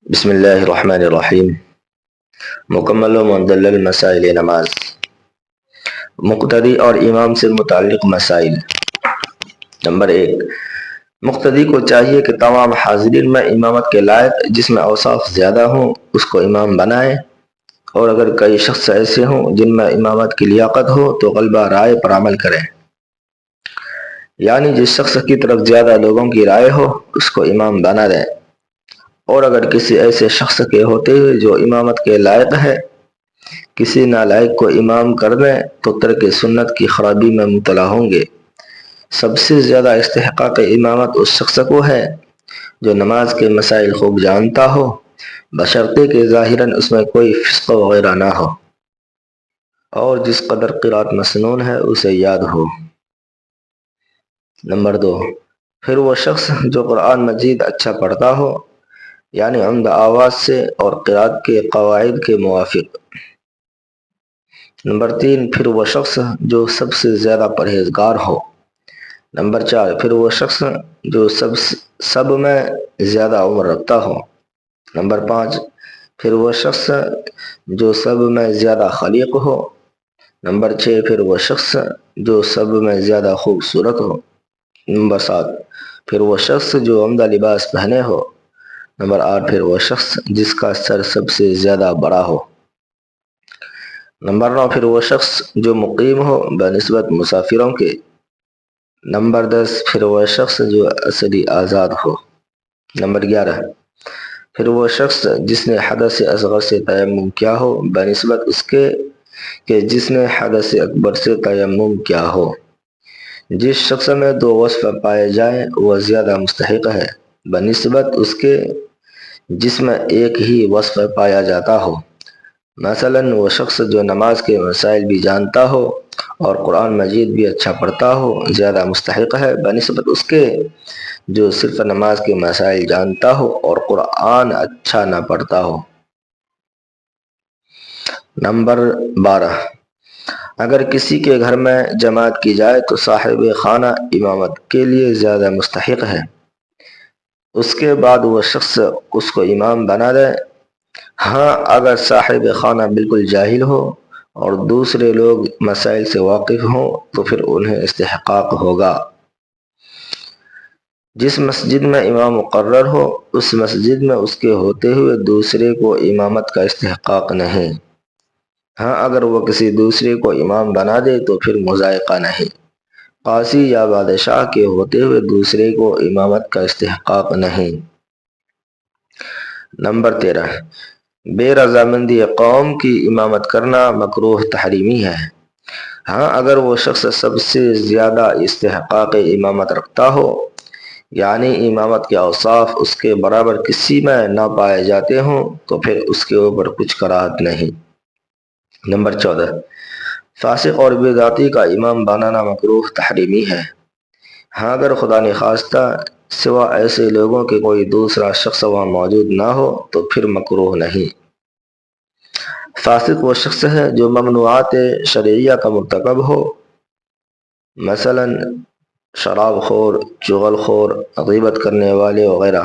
بسم اللہ الرحمن الرحیم۔ مکمل و مندلل مسائل نماز، مقتدی اور امام سے متعلق مسائل۔ نمبر 1، مقتدی کو چاہیے کہ تمام حاضرین میں امامت کے لائق جس میں اوصاف زیادہ ہوں اس کو امام بنائے، اور اگر کئی شخص ایسے ہوں جن میں امامت کی لیاقت ہو تو غلبہ رائے پر عمل کریں، یعنی جس شخص کی طرف زیادہ لوگوں کی رائے ہو اس کو امام بنا دیں، اور اگر کسی ایسے شخص کے ہوتے ہوئے جو امامت کے لائق ہے کسی نالائق کو امام کر دیں تو ترک سنت کی خرابی میں مبتلا ہوں گے۔ سب سے زیادہ استحقاق امامت اس شخص کو ہے جو نماز کے مسائل خوب جانتا ہو، بشرطے کہ ظاہراً اس میں کوئی فسق وغیرہ نہ ہو، اور جس قدر قرأت مسنون ہے اسے یاد ہو۔ نمبر 2، پھر وہ شخص جو قرآن مجید اچھا پڑھتا ہو، یعنی عمدہ آواز سے اور قرأت کے قواعد کے موافق۔ نمبر 3، پھر وہ شخص جو سب سے زیادہ پرہیزگار ہو۔ نمبر 4، پھر وہ شخص جو سب میں زیادہ عمر رکھتا ہو۔ نمبر 5، پھر وہ شخص جو سب میں زیادہ خلیق ہو۔ نمبر 6، پھر وہ شخص جو سب میں زیادہ خوبصورت ہو۔ نمبر 7، پھر وہ شخص جو عمدہ لباس پہنے ہو۔ نمبر 8، پھر وہ شخص جس کا سر سب سے زیادہ بڑا ہو۔ نمبر 9، پھر وہ شخص جو مقیم ہو بنسبت مسافروں کے۔ نمبر 10، پھر وہ شخص جو اصلی آزاد ہو۔ نمبر 11، پھر وہ شخص جس نے حدث اصغر سے تیمم کیا ہو بنسبت اس کے کہ جس نے حدث اکبر سے تیمم کیا ہو۔ جس شخص میں دو وصف پائے جائیں وہ زیادہ مستحق ہے بنسبت اس کے جس میں ایک ہی وصف پایا جاتا ہو۔ مثلاً وہ شخص جو نماز کے مسائل بھی جانتا ہو اور قرآن مجید بھی اچھا پڑھتا ہو زیادہ مستحق ہے بنسبت اس کے جو صرف نماز کے مسائل جانتا ہو اور قرآن اچھا نہ پڑھتا ہو۔ نمبر 12، اگر کسی کے گھر میں جماعت کی جائے تو صاحب خانہ امامت کے لیے زیادہ مستحق ہے، اس کے بعد وہ شخص اس کو امام بنا دے۔ ہاں اگر صاحب خانہ بالکل جاہل ہو اور دوسرے لوگ مسائل سے واقف ہوں تو پھر انہیں استحقاق ہوگا۔ جس مسجد میں امام مقرر ہو اس مسجد میں اس کے ہوتے ہوئے دوسرے کو امامت کا استحقاق نہیں۔ ہاں اگر وہ کسی دوسرے کو امام بنا دے تو پھر مضائقہ نہیں۔ قاضی یا بادشاہ کے ہوتے ہوئے دوسرے کو امامت کا استحقاق نہیں۔ نمبر 13، بے رضامندی قوم کی امامت کرنا مکروہ تحریمی ہے۔ ہاں اگر وہ شخص سب سے زیادہ استحقاق امامت رکھتا ہو، یعنی امامت کے اوصاف اس کے برابر کسی میں نہ پائے جاتے ہوں تو پھر اس کے اوپر کچھ کراہت نہیں۔ نمبر 14، فاسق اور بدعتی کا امام بنانا مکروہ تحریمی ہے۔ ہاں اگر خدا نخواستہ سوا ایسے لوگوں کے کوئی دوسرا شخص وہاں موجود نہ ہو تو پھر مکروہ نہیں۔ فاسق وہ شخص ہے جو ممنوعات شرعیہ کا مرتکب ہو، مثلا شراب خور، چغل خور، غیبت کرنے والے وغیرہ۔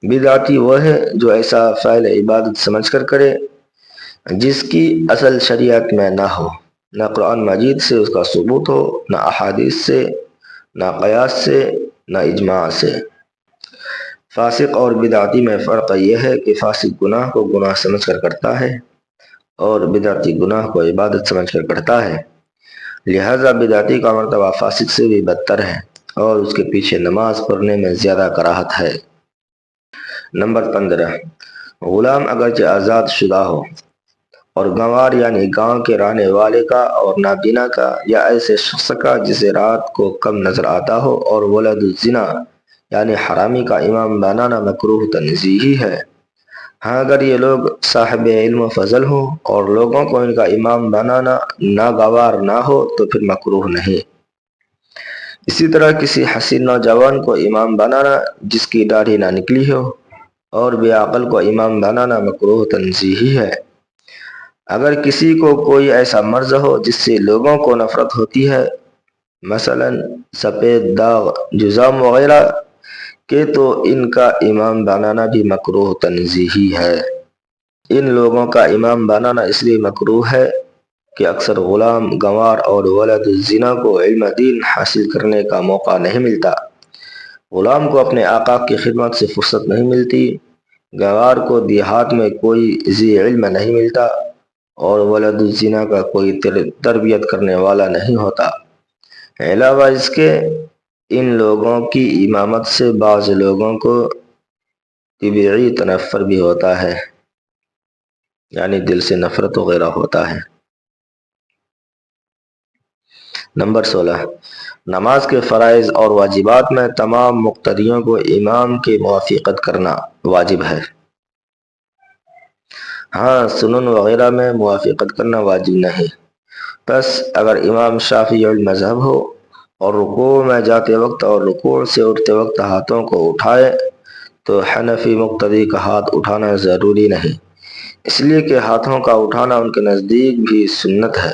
بدعتی وہ ہے جو ایسا فعل عبادت سمجھ کر کرے جس کی اصل شریعت میں نہ ہو، نہ قرآن مجید سے اس کا ثبوت ہو، نہ احادیث سے، نہ قیاس سے، نہ اجماع سے۔ فاسق اور بدعتی میں فرق یہ ہے کہ فاسق گناہ کو گناہ سمجھ کر کرتا ہے اور بدعتی گناہ کو عبادت سمجھ کر کرتا ہے، لہذا بدعتی کا مرتبہ فاسق سے بھی بدتر ہے اور اس کے پیچھے نماز پڑھنے میں زیادہ کراہت ہے۔ نمبر 15، غلام اگرچہ آزاد شدہ ہو اور گنوار یعنی گاؤں کے رہنے والے کا اور نابینا کا یا ایسے شخص کا جسے رات کو کم نظر آتا ہو اور ولد الزنا یعنی حرامی کا امام بنانا مکروہ تنزیہی ہے۔ ہاں اگر یہ لوگ صاحب علم و فضل ہوں اور لوگوں کو ان کا امام بنانا ناگوار نہ ہو تو پھر مکروہ نہیں۔ اسی طرح کسی حسین نوجوان کو امام بنانا جس کی داڑھی نہ نکلی ہو اور بے عقل کو امام بنانا مکروہ تنزیہی ہے۔ اگر کسی کو کوئی ایسا مرض ہو جس سے لوگوں کو نفرت ہوتی ہے، مثلا سفید داغ، جذام وغیرہ، کہ تو ان کا امام بنانا بھی مکروہ تنزیہی ہے۔ ان لوگوں کا امام بنانا اس لیے مکروہ ہے کہ اکثر غلام، گنوار اور ولد الزنا کو علم دین حاصل کرنے کا موقع نہیں ملتا۔ غلام کو اپنے آقا کی خدمت سے فرصت نہیں ملتی، گنوار کو دیہات میں کوئی ذی علم نہیں ملتا، اور ولد الزنا کا کوئی تربیت کرنے والا نہیں ہوتا۔ علاوہ اس کے ان لوگوں کی امامت سے بعض لوگوں کو طبعی تنفر بھی ہوتا ہے، یعنی دل سے نفرت وغیرہ ہوتا ہے۔ نمبر 16، نماز کے فرائض اور واجبات میں تمام مقتدیوں کو امام کی موافقت کرنا واجب ہے۔ ہاں، سنن وغیرہ میں موافقت کرنا واجب نہیں۔ بس اگر امام شافعی المذہب ہو اور رکوع میں جاتے وقت اور رکوع سے اٹھتے وقت ہاتھوں کو اٹھائے تو حنفی مقتدی کا ہاتھ اٹھانا ضروری نہیں، اس لیے کہ ہاتھوں کا اٹھانا ان کے نزدیک بھی سنت ہے۔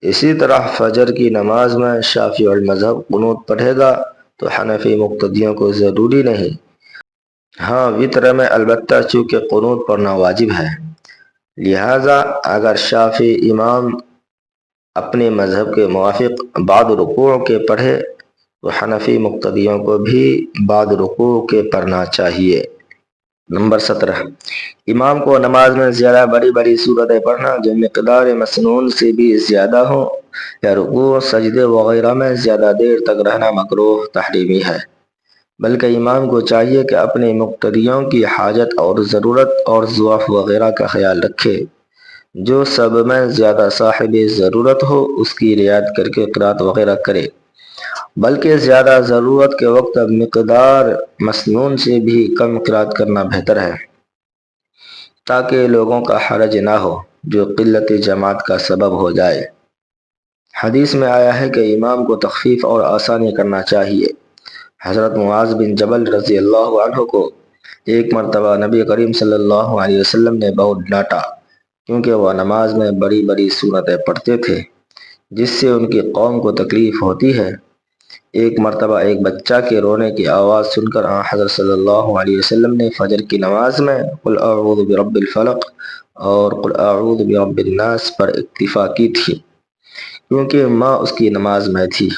اسی طرح فجر کی نماز میں شافعی المذہب قنوت پڑھے گا تو حنفی مقتدیوں کو ضروری نہیں۔ ہاں، وطر میں البتہ چونکہ قنوت پڑھنا واجب ہے، لہذا اگر شافعی امام اپنے مذہب کے موافق بعد رکوع کے پڑھے تو حنفی مقتدیوں کو بھی بعد رکوع کے پڑھنا چاہیے۔ نمبر 17، امام کو نماز میں زیادہ بڑی بڑی سورتیں پڑھنا جو مقدار مسنون سے بھی زیادہ ہوں یا رکوع سجدے وغیرہ میں زیادہ دیر تک رہنا مکروہ تحریمی ہے، بلکہ امام کو چاہیے کہ اپنے مقتدیوں کی حاجت اور ضرورت اور ضعف وغیرہ کا خیال رکھے۔ جو سب میں زیادہ صاحب ضرورت ہو اس کی رعایت کر کے قرات وغیرہ کرے، بلکہ زیادہ ضرورت کے وقت مقدار مسنون سے بھی کم قرات کرنا بہتر ہے، تاکہ لوگوں کا حرج نہ ہو جو قلت جماعت کا سبب ہو جائے۔ حدیث میں آیا ہے کہ امام کو تخفیف اور آسانی کرنا چاہیے۔ حضرت معاذ بن جبل رضی اللہ عنہ کو ایک مرتبہ نبی کریم صلی اللہ علیہ وسلم نے بہت ڈانٹا، کیونکہ وہ نماز میں بڑی بڑی سورتیں پڑھتے تھے جس سے ان کی قوم کو تکلیف ہوتی ہے۔ ایک مرتبہ ایک بچہ کے رونے کی آواز سن کر حضرت صلی اللہ علیہ وسلم نے فجر کی نماز میں قل اعوذ برب الفلق اور قل اعوذ برب الناس پر اکتفا کی تھی، کیونکہ ماں اس کی نماز میں تھی۔